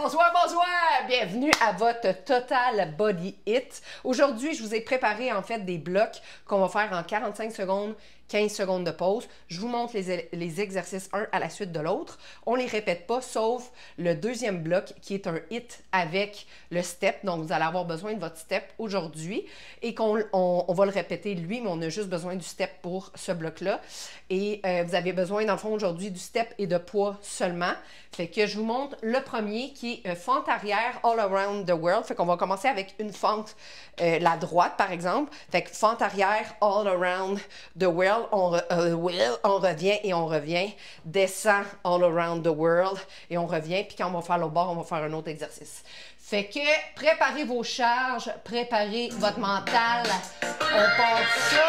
bonsoir, bonsoir! Bienvenue à votre Total Body Hit. Aujourd'hui, je vous ai préparé en fait des blocs qu'on va faire en 45 secondes, 15 secondes de pause. Je vous montre les exercices un à la suite de l'autre. On ne les répète pas, sauf le deuxième bloc qui est un hit avec le step. Donc, vous allez avoir besoin de votre step aujourd'hui et on va le répéter lui, mais on a juste besoin du step pour ce bloc-là. Et vous avez besoin, dans le fond, aujourd'hui du step et de poids seulement. Fait que je vous montre le premier qui est fente arrière all around the world. Fait qu'on va commencer avec une fente, la droite par exemple. Fait que fente arrière all around the world. On revient et on revient. Descend all around the world et on revient. Puis quand on va faire l'autre bord, on va faire un autre exercice. Fait que préparez vos charges, préparez votre mental. On part ça.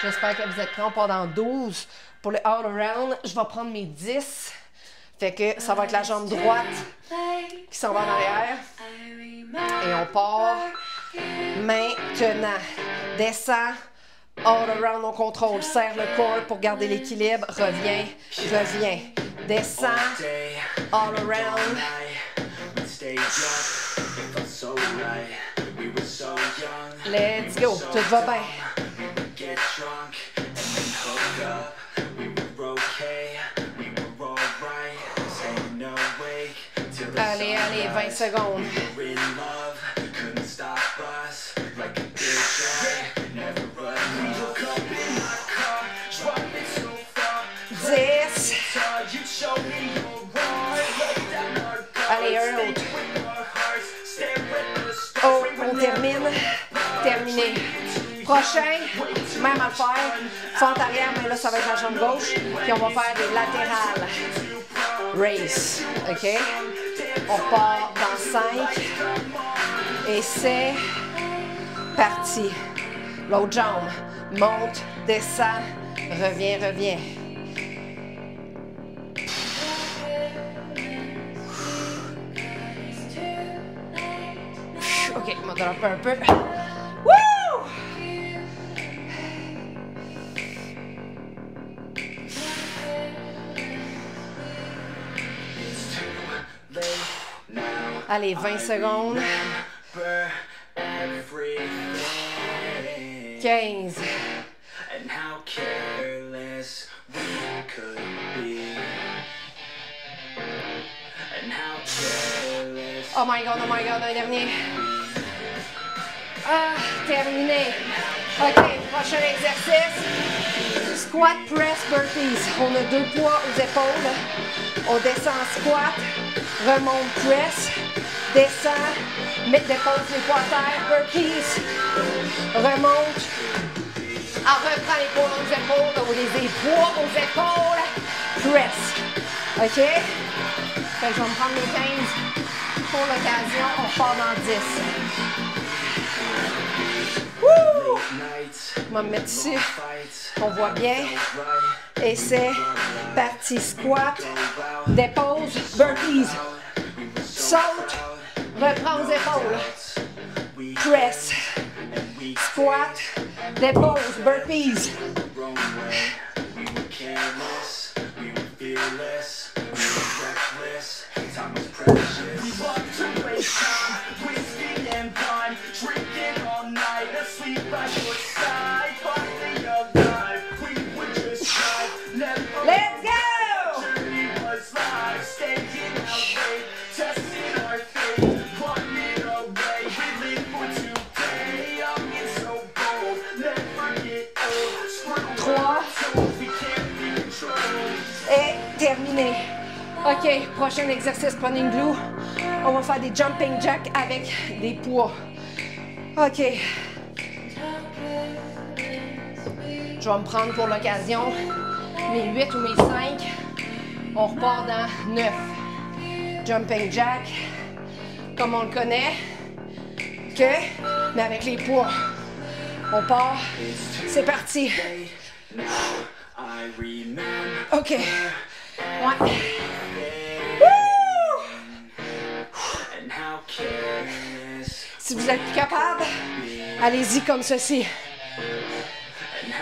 J'espère que vous êtes prêts. On part dans 12. Pour le all around, je vais prendre mes 10. Fait que ça va être la jambe droite qui s'en va en arrière. Et on part maintenant. Descend. All around, on contrôle. Serre le corps pour garder l'équilibre. Reviens, reviens. Descend. All around. Let's go. Tout va bien. Allez, allez, 20 secondes. 10. Allez, un autre. Oh, on termine. Terminé. Prochain, même affaire. Fente arrière, mais là, ça va être la jambe gauche. Puis on va faire des latérales. Race. OK? On part dans 5. Et c'est parti. L'autre jambe. Monte, descend, reviens, reviens. OK, on va dropper un peu. Woo! Allez, 20 secondes. 15. Oh my God, un dernier. Ah, terminé. OK, prochain exercice. Squat, press, burpees. On a 2 poids aux épaules. On descend en squat, remonte, press, descend, dépose les poids à terre, burpees, remonte. Reprend les poids aux épaules, ou les poids aux épaules, press. OK? Fait que je vais me prendre les 15 pour l'occasion. On repart dans 10. Wouh! Je vais me mettre ici. On voit bien. Et c'est parti. Squat, dépose, burpees. Saute, reprends aux épaules. Press. Squat, dépose, burpees. Let's go! Et terminé. OK, prochain exercice, prenez une glue. On va faire des jumping jacks avec des poids. OK. Je vais me prendre pour l'occasion mes 8 ou mes 5. On repart dans 9. Jumping jack, comme on le connaît. OK, mais avec les poids. On part. C'est parti. OK. Ouais. Si vous êtes capable, allez-y comme ceci.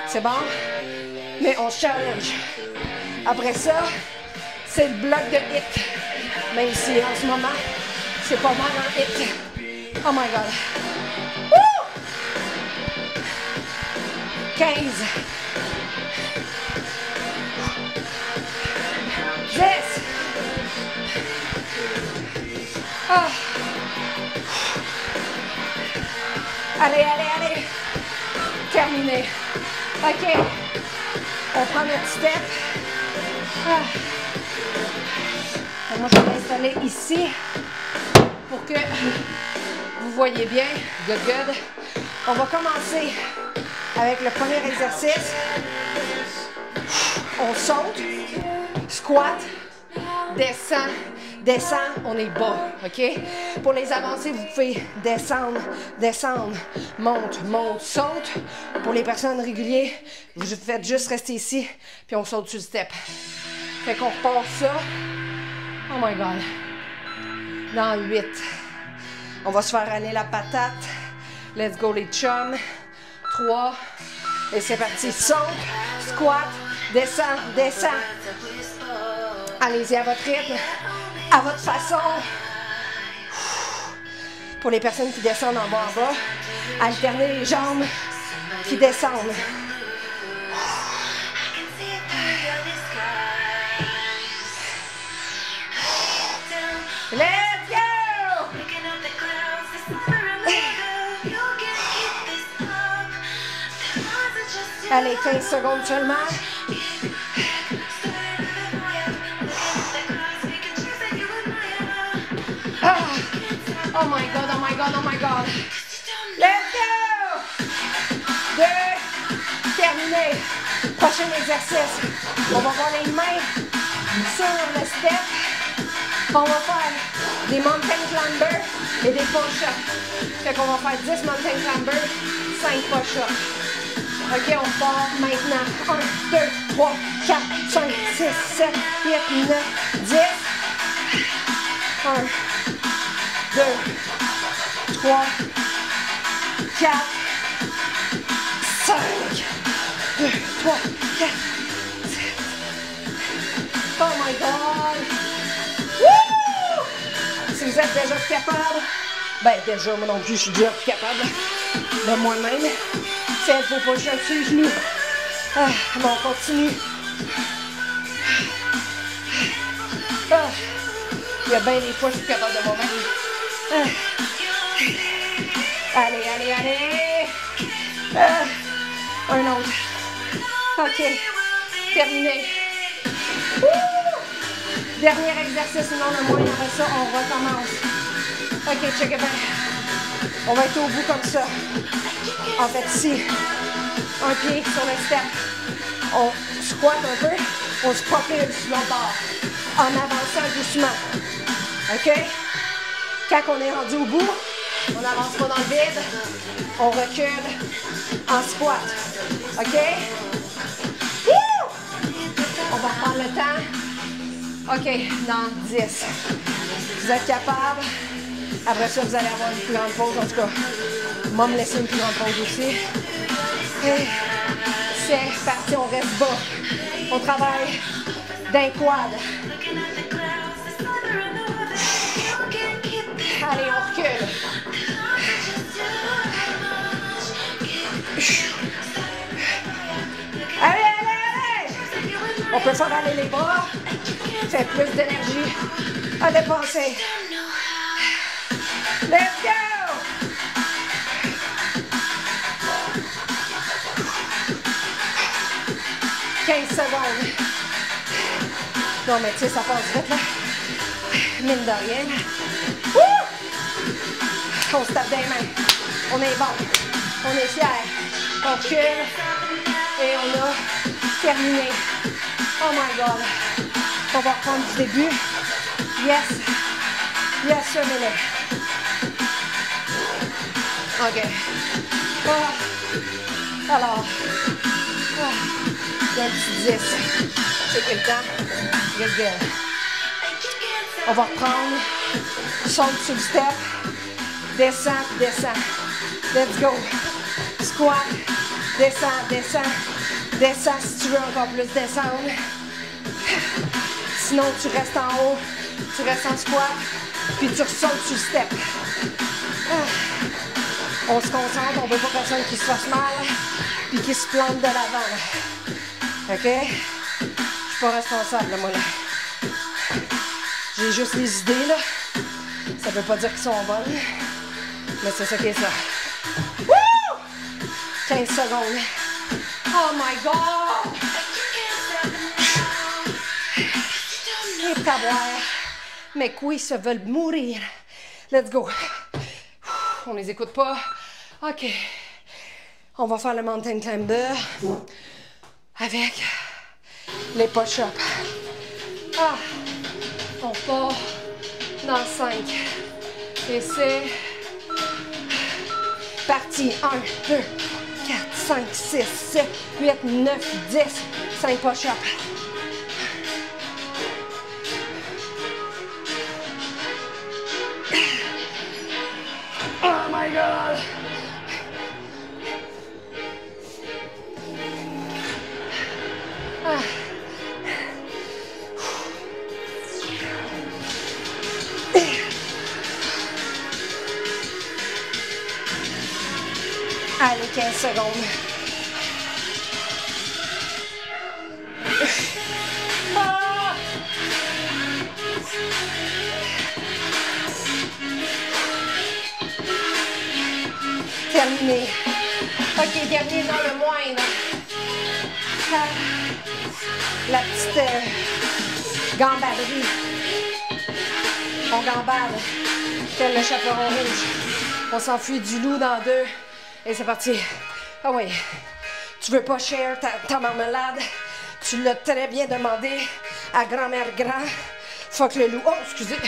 C'est bon? Mais on challenge. Après ça, c'est le bloc de hit. Même si en ce moment, c'est pas mal un hit. Oh my God. Woo! 15. 10. Ah. Allez, allez, allez. Terminé. OK. On prend notre step. Ah. Moi, je vais l'installer ici pour que vous voyez bien. Good, good. On va commencer avec le premier exercice. On saute, squat, descend, descend, on est bas, OK? Pour les avancées, vous pouvez descendre, descendre, monte, monte, saute. Pour les personnes régulières, vous faites juste rester ici, puis on saute sur le step. Fait qu'on repart ça. Oh my God. Dans 8. On va se faire aller la patate. Let's go les chums. 3. Et c'est parti. Saute, squat, descend, descend. Allez-y à votre rythme, à votre façon. Pour les personnes qui descendent en bas, alternez les jambes qui descendent. Let's go! Allez, 15 secondes seulement. Ah. Oh my God, oh my God, oh my God. Let's go! 2. Terminé. Prochain exercice. On va avoir les mains sur le step. On va faire des mountain climbers et des push-ups. Fait qu'on va faire 10 mountain climbers, 5 push-ups. OK, on part maintenant. 1, 2, 3, 4, 5, 6, 7, 8, 9, 10. 1, 2, 3, 4, 5, 2, 3, 4, 7. Oh my God! Woo! Si vous êtes déjà capable, ben déjà, moi non plus, je suis déjà capable de moi-même. Faites vos push-ups sur les genoux. Ah, mais on continue. Ah, il y a bien des fois, je suis capable de moi-même. Ah. Allez, allez, allez. Ah. Un autre. OK. Terminé. Woo! Dernier exercice, sinon le moyen après ça, on recommence. OK, check it bien. On va être au bout comme ça. En fait, ici, un pied sur le step. On squatte un peu, on se propulse sur l'autre bord. En avançant doucement. OK? Quand on est rendu au bout, on n'avance pas dans le vide. On recule en squat. OK? Woo! On va prendre le temps. OK, dans 10. Vous êtes capable. Après ça, vous allez avoir une plus grande pause. En tout cas, moi, me laisser une plus grande pause aussi. Et c'est parti, on reste bas. On travaille d'un quad. Allez, on recule. Allez, allez, allez! On peut faire aller les bras. Fait plus d'énergie à dépenser. Let's go! « 15 secondes. Non, mais tu sais, ça passe vite, là. Mine de rien. Wouh! On se tape des mains. On est bon. On est fiers. On recule. Et on a terminé. Oh my God. On va reprendre du début. Yes. Yes, sir, Mélé. OK. Ah. Alors. Ah. Il y a un petit 10. C'est le temps. Good, good. On va reprendre. Saute sur le step. Descends, descends. Let's go. Squat. Descends, descends. Descends si tu veux encore plus descendre. Sinon, tu restes en haut. tu restes en squat, puis tu ressautes sur le step. On se concentre, on veut pas personne qui se fasse mal, puis qui se plante de l'avant. OK? Je suis pas responsable, là, moi, là. J'ai juste les idées, là. Ça veut pas dire qu'ils sont bonnes, mais c'est ça qui est ça. Woo! 15 secondes. Oh my God! Et taboire. Mes couilles se veulent mourir. Let's go. On les écoute pas. OK. On va faire le mountain climber avec les push-ups. Ah! On part dans 5. Et c'est parti. 1, 2, 4, 5, 6, 7, 8, 9, 10. 5 push-ups. Oh my God! Ah. Allez, 15 secondes. Ah! Terminé. OK, dernier dans le moindre. Ah. La petite gambaderie. On gambade. Tel le chaperon rouge. On s'enfuit du loup dans 2. Et c'est parti. Ah oui. Tu veux pas share ta marmelade? Tu l'as très bien demandé à grand-mère grand. Fuck le loup. Oh, excusez.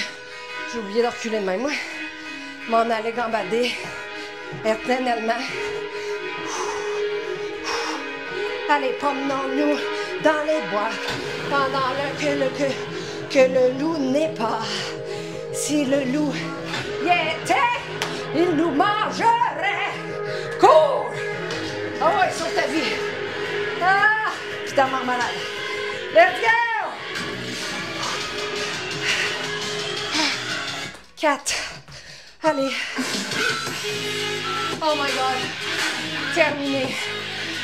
J'ai oublié de reculer de même, moi. M'en aller gambader. Éternellement. Allez, promenons-nous dans les bois. Pendant que le loup n'est pas. Si le loup y était, il nous mangerait. Cours! Ah ouais, sur ta vie. Ah! Puis ta marmelade. Let's go! 4. Allez. Oh my God. Terminé.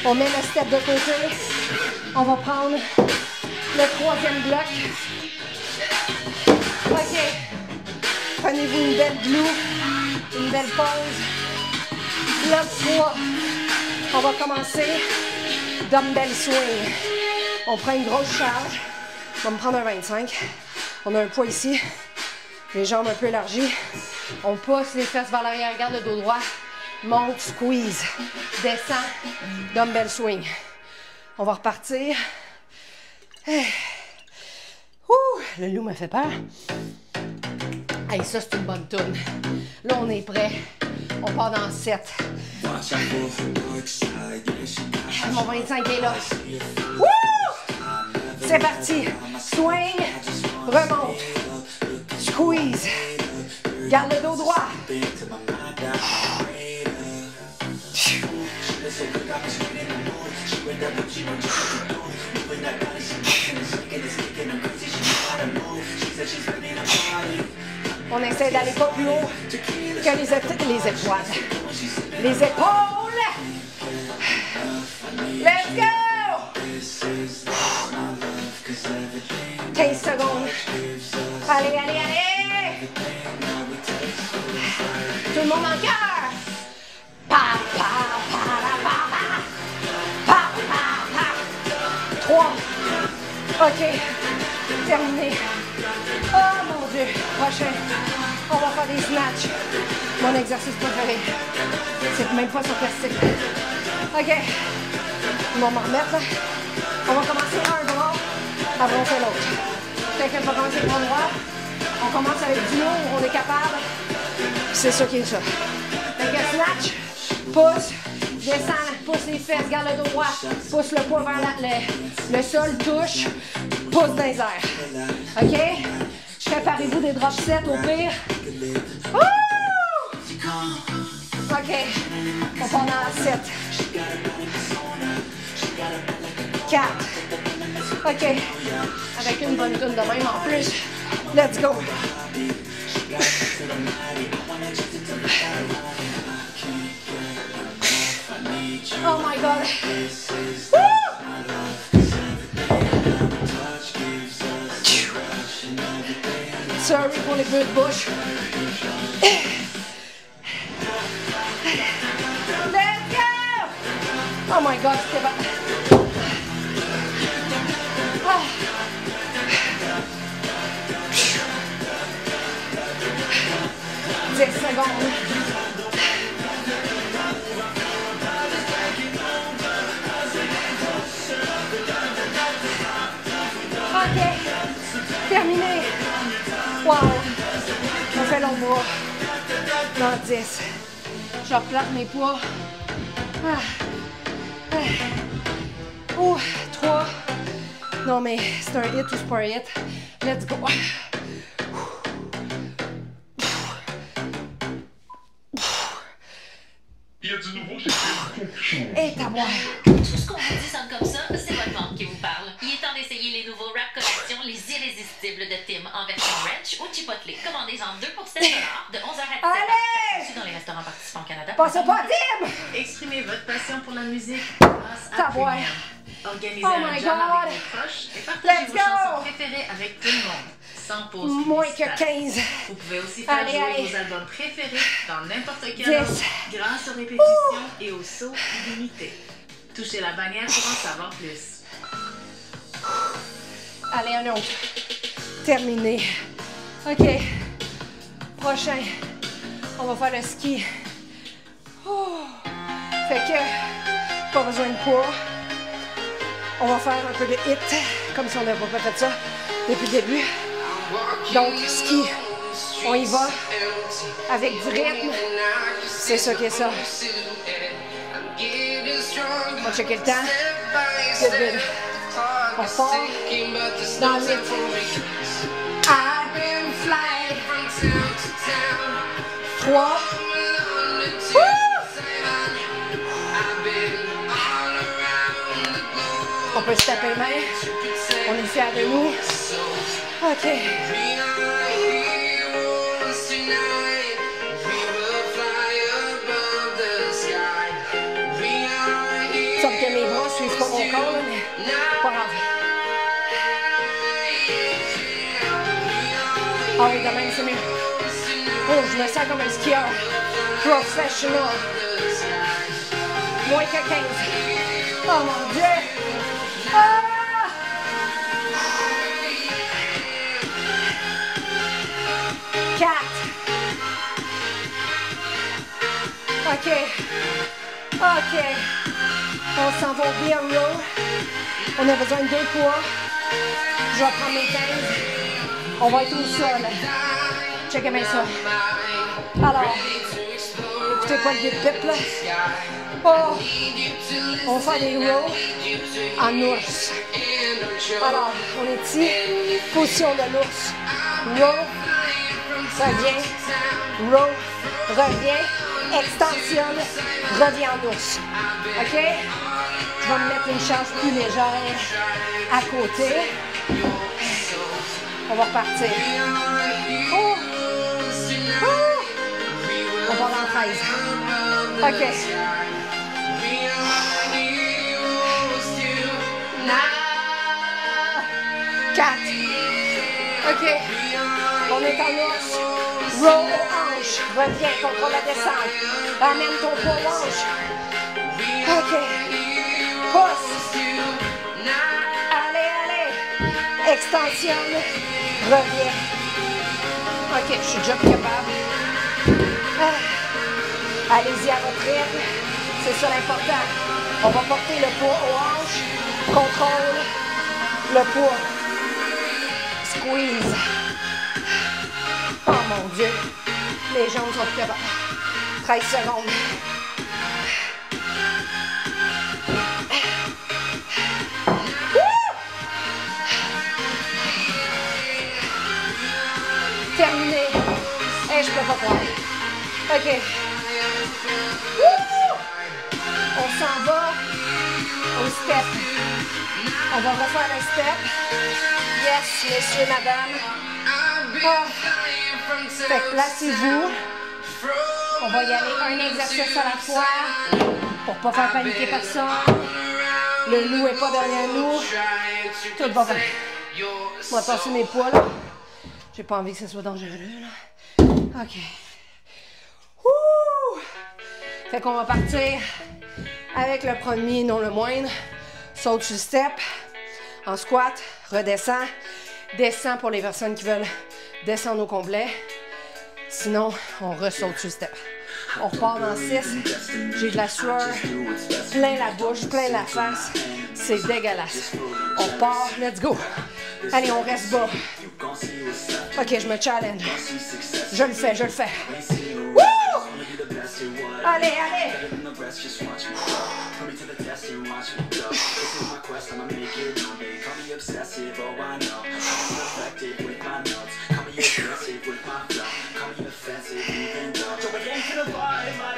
On met le step de côté. On va prendre le 3e bloc. OK. Prenez-vous une belle glue, une belle pause. Bloc 3. On va commencer. Dumbbell swing. On prend une grosse charge. On va me prendre un 25. On a un poids ici. Les jambes un peu élargies. On pousse les fesses vers l'arrière. Garde le dos droit. Monte, squeeze. Descend. Dumbbell swing. On va repartir. Ouh, le loup m'a fait peur. Hey, ça, c'est une bonne toune. Là, on est prêt. On part dans 7. Mon 25 est là. Wouh! C'est parti. Swing. Remonte. Squeeze. Garde le dos droit. On essaie d'aller pas plus haut que les étoiles. Les épaules. Let's go! 15 secondes. Allez, allez, allez! Tout le monde en cœur! Pa, pa, pa, pa, pa, pa, pa, pa. 3. OK. Terminé. Oh mon Dieu. Prochain. On va faire des snatchs. Mon exercice préféré. C'est même pas sur plastique. OK. On va m'en remettre. On va commencer un bras. Après on fait l'autre. Quelqu'un va commencer avec le droit. On commence avec du lourd. On est capable. C'est ça qui est ça. Donc snatch. Pousse. Descends. Pousse les fesses. Garde le dos droit. Pousse le poids vers le sol. Touche. Pousse dans les airs. OK? Préparez-vous des drop sets au pire. Ouh! OK. On part dans 7. 4. OK. Avec une bonne toune de même en plus. Let's go. Oh my God. Woo! Sorry pour les bruits de bouche. Let's go! Oh my God, c'était bon. Ah. 10 secondes. OK. Terminé. Wow. On fait long bras. Dans 10. Je replace mes poids. Ah. Oh, 3. Non, mais c'est un hit ou c'est pas un hit. Let's go. Il y a du nouveau chez Kim. Et ta boîte. Tout ce qu'on vous dit sonne comme ça, c'est votre ventre qui vous parle. Il est temps d'essayer les nouveaux Wrap Collection, les irrésistibles de Tim en version ranch ou chipotle. Commandez-en 2 pour 7 $ de 11h à 17h. Allez! Dans les restaurants participants au Canada. Passez pas, Tim! Exprimez votre passion pour la musique grâce à Ta boîte. Premium. Organisez Oh un my jam God. avec vos proches et partagez Let's vos go. chansons préférées avec tout le monde, sans pause Moins que publicitaire. 15. Vous pouvez aussi faire Allez, jouer allez. vos albums préférés dans n'importe quel 10. ordre grâce aux répétitions et aux sauts illimités. Touchez la bannière pour en savoir plus. Allez, un autre. Terminé. OK. Prochain. On va faire le ski. Oh. Fait que, pas besoin de poids. On va faire un peu de hit, comme si on n'avait pas fait ça depuis le début. Donc, ski. On y va avec du rythme. C'est ça qui est ça. On va checker le temps. Good, good. On part dans le rythme. I've been flying. 3. On peut se taper les mains. On est fiers de nous. OK. Sauf que mes bras suivent pas mon corps, là, mais pas grave. Ah oui, de même, c'est mieux. Oh, je me sens comme un skieur professionnel. Moins que 15. Oh mon Dieu! Ah! OK. OK. On s'en va au beer row. On a besoin de 2 poids. Je vais prendre mes 15. On va être au sol. Checkez bien ça. Alors, écoutez pas le bip-bip là. Oh! On va faire des rows en ours. Alors, on est ici. Position de l'ours. Row. Revient. Row. Revient. Extensionne. Revient en ours. OK? Je vais me mettre une charge plus légère à côté. On va repartir. Oh! Oh! On va dans 13. OK. 4. OK. On est en ours. Roll hanche. Reviens, contrôle la descente. Amène ton poids hanche. OK. Pousse. Allez, allez. Extensionne. Reviens. OK, je suis déjà plus capable. Allez-y à votre rythme. C'est ça l'important. On va porter le poids aux hanches. Contrôle le poids. Squeeze. Oh mon Dieu. Les jambes sont plus capables. 13 secondes. Terminé. Et je peux pas croire. OK. Woo! On s'en va au step. On va refaire un step. Yes, messieurs, madame. Ah. Fait que placez-vous. On va y aller un exercice à la fois pour pas faire paniquer personne. Le loup est pas derrière nous. Tout va bien. On va tasser mes poids là. J'ai pas envie que ce soit dangereux là. OK. Ouh! Fait qu'on va partir avec le premier, non le moindre. Saute sur le step. En squat. Redescend. Descend pour les personnes qui veulent descendre au complet. Sinon, on ressaute sur le step. On repart dans 6. J'ai de la sueur, plein la bouche, plein la face. C'est dégueulasse. On repart, let's go. Allez, on reste bas. OK, je me challenge. Je le fais, je le fais. Wouh! Allez, allez!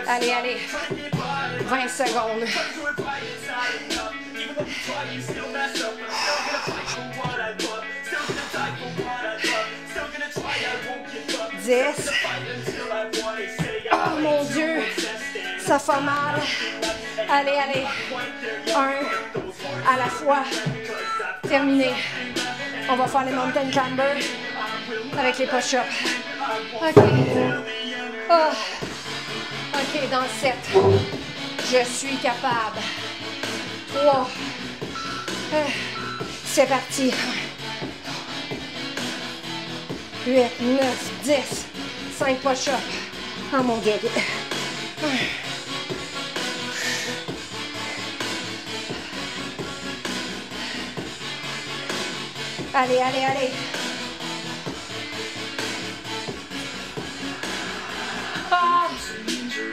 Allez, allez. 20 secondes. Dix. Oh mon Dieu. Ça fait mal. Allez, allez. Un à la fois. Terminé. On va faire les mountain climbers avec les push-ups. OK. Oh. OK, dans le 7. Je suis capable. 3. C'est parti. 8, 9, 10. 5 push-ups. Oh mon Dieu. Allez, allez, allez. Ah,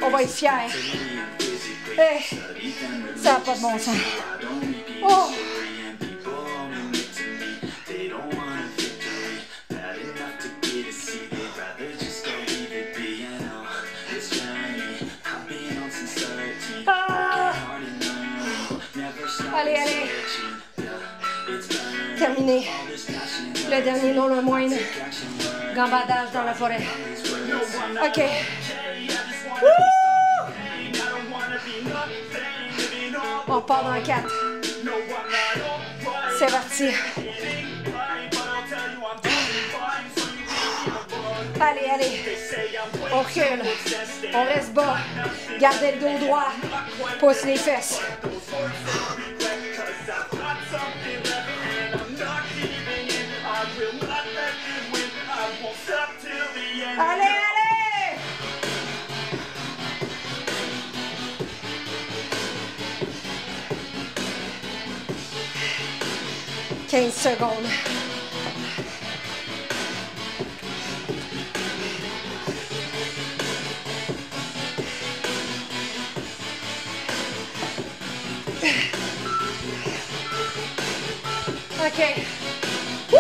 on va être fiers. Hey, ça n'a pas de bon sens. Oh. Ah. Allez, allez. Terminé. Le dernier, non le moindre. Gambadage dans la forêt. OK. Woo! On part dans 4. C'est parti. Allez, allez. On recule. On reste bas. Gardez le dos droit. Pousse les fesses. Allez, allez! 15 secondes. OK. Wouh!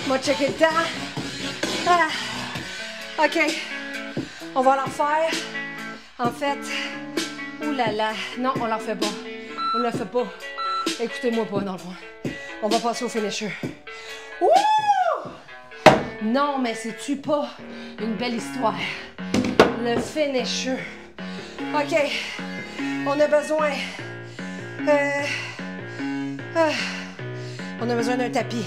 On va checker le temps. Ah. OK. On va l'en faire. En fait, oulala. Non, on l'en fait pas. On ne le fait pas. Écoutez-moi pas, dans le fond. On va passer au finisher. Wouh! Non, mais c'est-tu pas une belle histoire? Le finisher. OK. On a besoin... on a besoin d'un tapis.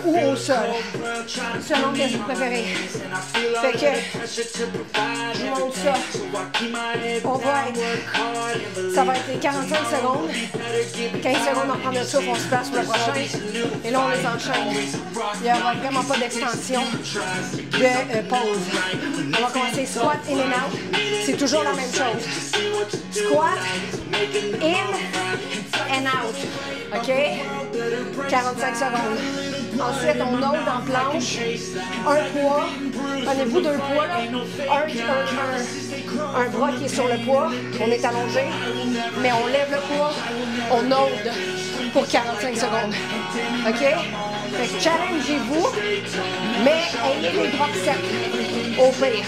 Ou au sol. Selon ce que vous préférez. Fait que je monte ça. On va être... Ça va être 45 secondes. 15 secondes, on prend le souffle, on se place pour le prochain. Et là, on les enchaîne. Il n'y aura vraiment pas d'extension de pause. On va commencer squat, in and out. C'est toujours la même chose. Squat, in and out. OK? 45 secondes. Ensuite, on ôte en planche. Un poids. Prenez-vous 2 poids, là. Un bras qui est sur le poids. On est allongé. Mais on lève le poids. On ôte pour 45 secondes. OK? Fait que challengez-vous. Mais ayez les bras secs. Au pire.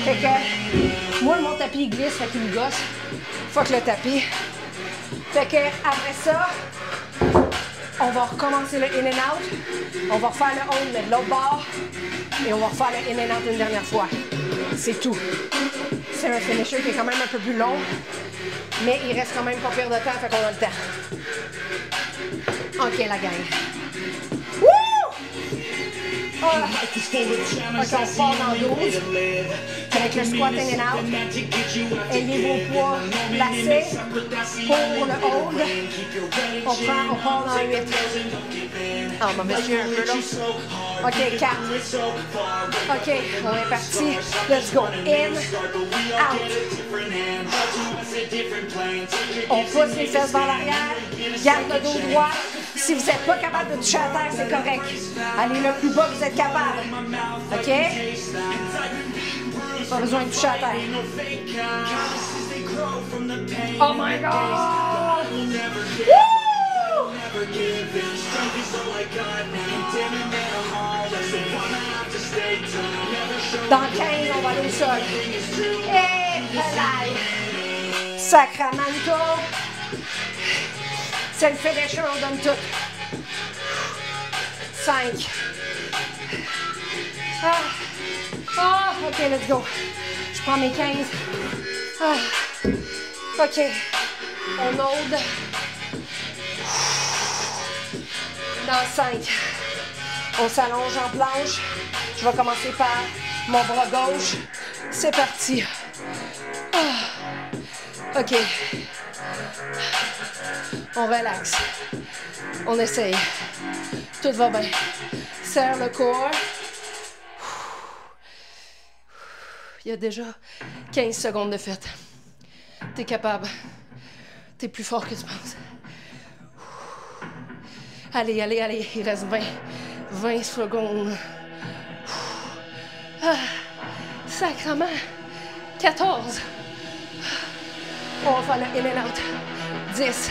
Fait que moi, mon tapis il glisse, fait qu'il me gosse. Fuck le tapis. Fait que après ça, On va recommencer le in and out. On va refaire le hold, mais de l'autre bord. Et on va refaire le in and out une dernière fois. C'est tout. C'est un finisher qui est quand même un peu plus long. Mais il reste quand même pas pire de temps, fait qu'on a le temps. OK, la gang. Wouh! Ah. OK, on part dans 12. Avec le squat in and out. Ayez vos poids placés pour le hold. On part dans 8. Ah, mauvais yeux un peu là. OK, 4. OK, on est parti. Let's go. In, out. On pousse les fesses vers l'arrière. Garde le dos droit. Si vous n'êtes pas capable de toucher à terre, c'est correct. Allez le plus bas que vous êtes capable. OK? Pas besoin de toucher à terre. Oh my God! Woo! Dans 15, on va aller au sol. Et voilà! Sacramento! C'est le finisher, on donne tout. 5. OK, let's go. Je prends mes 15. OK. On hold. Dans 5. On s'allonge en planche. Je vais commencer par mon bras gauche. C'est parti. OK. On relaxe. On essaye. Tout va bien. Serre le corps. Il y a déjà 15 secondes de fête. T'es capable. T'es plus fort que tu penses. Allez, allez, allez. Il reste 20 secondes. Sacrement. 14. On va faire le in and out. 10.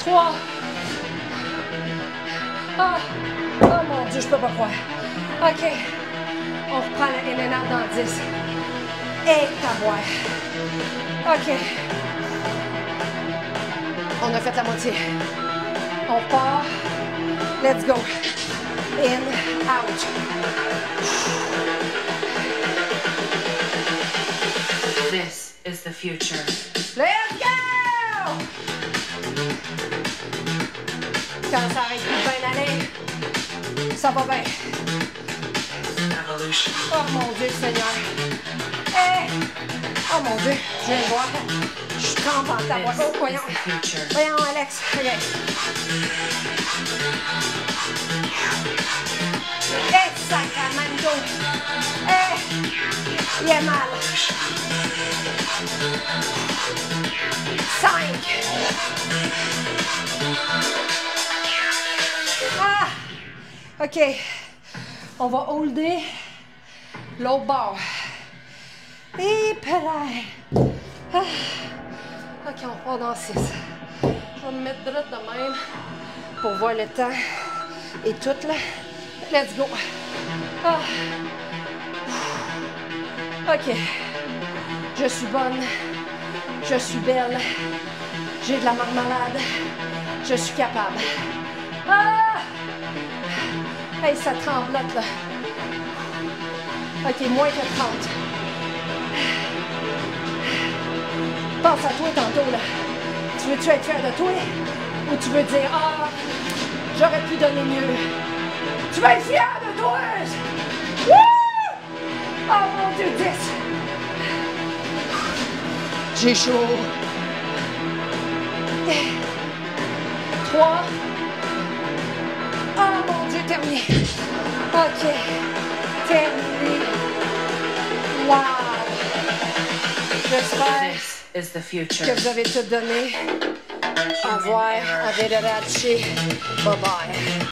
3. Oh mon Dieu, je peux pas croire. OK. On reprend le in and out dans 10. Et tabouère. OK. On a fait la moitié. On part. Let's go. In, out. This is the future. Let's go! Quand ça arrête plus de bien aller, ça va bien. Evolution. Oh mon Dieu, Seigneur. Hey! Oh mon Dieu, je viens de voir. Je trempe en ta voix. Oh, voyons. Voyons, Alex. OK. Hey, Sacramento. Hey! Il est mal. 5. OK. On va holder l'autre bord. Et pelaille. OK, on part dans 6. Je vais me mettre droite de même pour voir le temps et tout là. Let's go. OK. Je suis bonne. Je suis belle. J'ai de la marmelade. Je suis capable. Hey, ça tremblote, là. OK, moins que 30. Pense à toi tantôt, là. Tu veux-tu être fier de toi? Ou tu veux dire, j'aurais pu donner mieux? Tu vas être fier de toi! Wouh! Oh mon Dieu, 10. J'ai chaud. 3. Oh mon Dieu, terminé. OK. Terminé. Wow. J'espère que vous avez tout donné. Au revoir. Arrivederci. Bye bye.